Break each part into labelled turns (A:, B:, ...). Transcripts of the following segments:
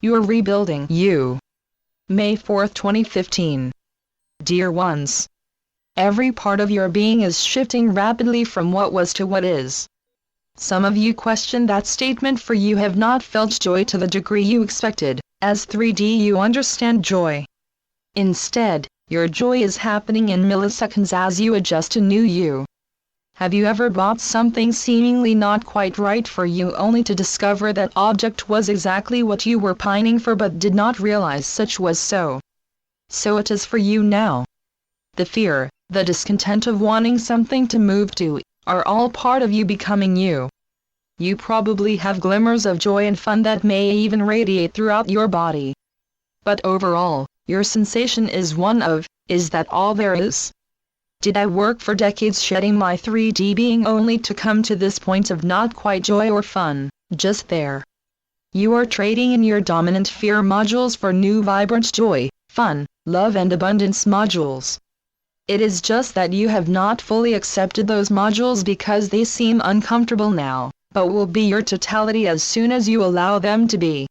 A: You are rebuilding you. May 4, 2015. Dear ones, every part of your being is shifting rapidly from what was to what is. Some of you question that statement, for you have not felt joy to the degree you expected. As 3D you understand joy. Instead, your joy is happening in milliseconds as you adjust to new you. Have you ever bought something seemingly not quite right for you only to discover that object was exactly what you were pining for but did not realize such was so? So it is for you now. The fear, the discontent of wanting something to move to, are all part of you becoming you. You probably have glimmers of joy and fun that may even radiate throughout your body. But overall, your sensation is one of, is that all there is? Did I work for decades shedding my 3D being only to come to this point of not quite joy or fun, just there? You are trading in your dominant fear modules for new vibrant joy, fun, love and abundance modules. It is just that you have not fully accepted those modules because they seem uncomfortable now, but will be your totality as soon as you allow them to be.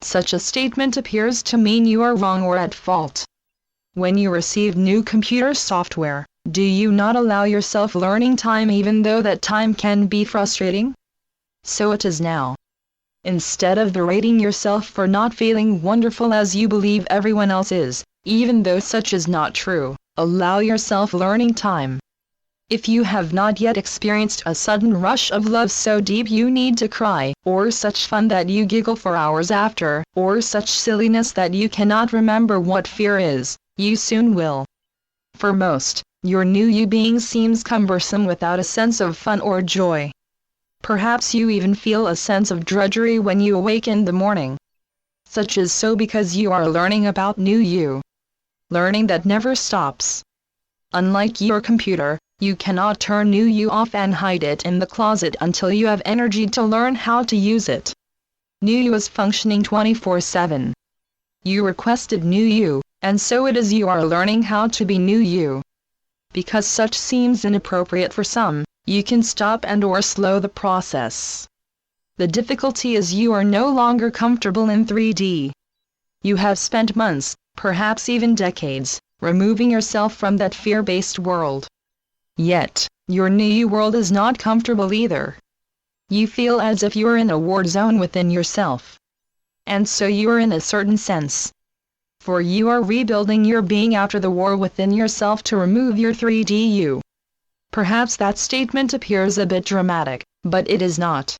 A: Such a statement appears to mean you are wrong or at fault. When you receive new computer software, do you not allow yourself learning time even though that time can be frustrating? So it is now. Instead of berating yourself for not feeling wonderful as you believe everyone else is, even though such is not true, allow yourself learning time. If you have not yet experienced a sudden rush of love so deep you need to cry, or such fun that you giggle for hours after, or such silliness that you cannot remember what fear is, you soon will. For most, your new you being seems cumbersome without a sense of fun or joy. Perhaps you even feel a sense of drudgery when you awake in the morning. Such is so because you are learning about new you. Learning that never stops. Unlike your computer, you cannot turn new you off and hide it in the closet until you have energy to learn how to use it. New you is functioning 24/7. You requested new you, and so it is you are learning how to be new you. Because such seems inappropriate for some, you can stop and or slow the process. The difficulty is you are no longer comfortable in 3D. You have spent months, perhaps even decades, removing yourself from that fear-based world. Yet, your new world is not comfortable either. You feel as if you are in a war zone within yourself. And so you are in a certain sense. For you are rebuilding your being after the war within yourself to remove your 3D you. Perhaps that statement appears a bit dramatic, but it is not.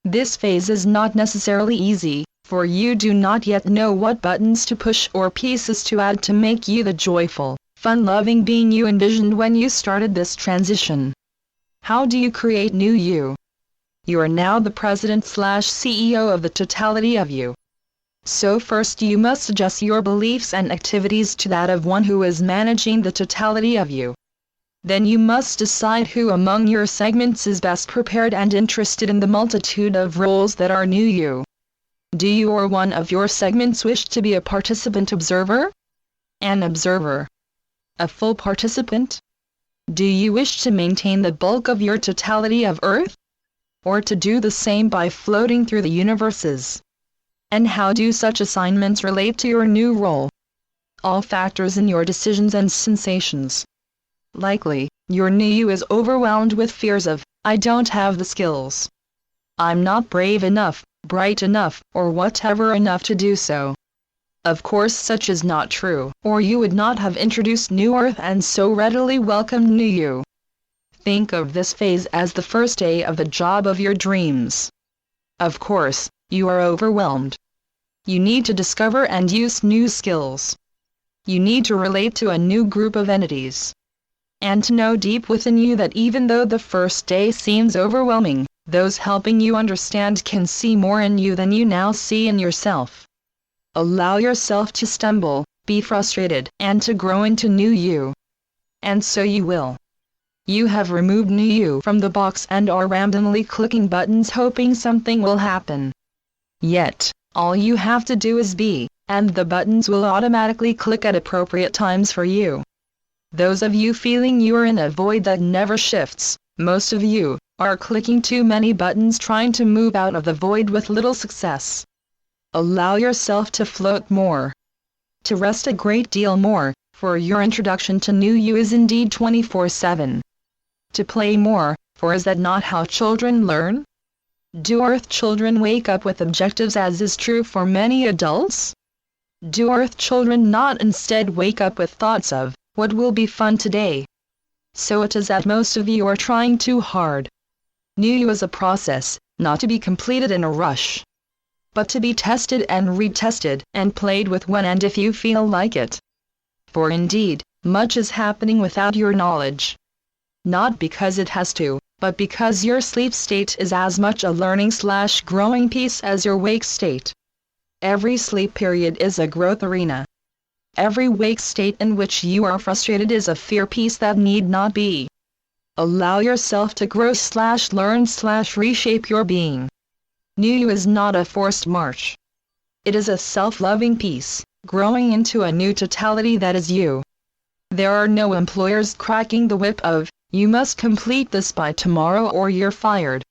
A: This phase is not necessarily easy, for you do not yet know what buttons to push or pieces to add to make you the joyful, fun-loving being you envisioned when you started this transition. How do you create new you? You are now the president/CEO of the totality of you. So first you must adjust your beliefs and activities to that of one who is managing the totality of you. Then you must decide who among your segments is best prepared and interested in the multitude of roles that are new you. Do you or one of your segments wish to be a participant observer? An observer? A full participant? Do you wish to maintain the bulk of your totality of Earth? Or to do the same by floating through the universes? And how do such assignments relate to your new role? All factors in your decisions and sensations. Likely, your new you is overwhelmed with fears of, I don't have the skills. I'm not brave enough, bright enough, or whatever enough to do so. Of course such is not true, or you would not have introduced New Earth and so readily welcomed new you. Think of this phase as the first day of the job of your dreams. Of course, you are overwhelmed. You need to discover and use new skills. You need to relate to a new group of entities. And to know deep within you that even though the first day seems overwhelming, those helping you understand can see more in you than you now see in yourself. Allow yourself to stumble, be frustrated, and to grow into new you. And so you will. You have removed new you from the box and are randomly clicking buttons hoping something will happen. Yet, all you have to do is be, and the buttons will automatically click at appropriate times for you. Those of you feeling you are in a void that never shifts, most of you, are clicking too many buttons trying to move out of the void with little success. Allow yourself to float more. To rest a great deal more, for your introduction to new you is indeed 24/7. To play more, for is that not how children learn? Do Earth children wake up with objectives as is true for many adults? Do Earth children not instead wake up with thoughts of, what will be fun today? So it is that most of you are trying too hard. New you is a process, not to be completed in a rush, but to be tested and retested and played with when and if you feel like it. For indeed, much is happening without your knowledge. Not because it has to, but because your sleep state is as much a learning/growing piece as your wake state. Every sleep period is a growth arena. Every wake state in which you are frustrated is a fear piece that need not be. Allow yourself to grow/learn/reshape your being. New you is not a forced march. It is a self-loving piece, growing into a new totality that is you. There are no employers cracking the whip of, you must complete this by tomorrow or you're fired.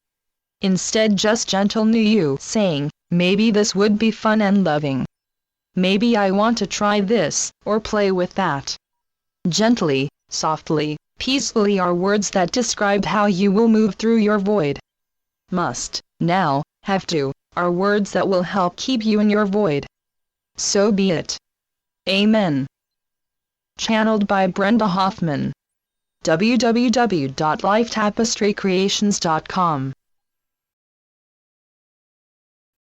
A: Instead, just gentle new you saying, maybe this would be fun and loving. Maybe I want to try this, or play with that. Gently, softly, peacefully are words that describe how you will move through your void. Must, now, have to, are words that will help keep you in your void. So be it. Amen. Channeled by Brenda Hoffman. www.lifetapestrycreations.com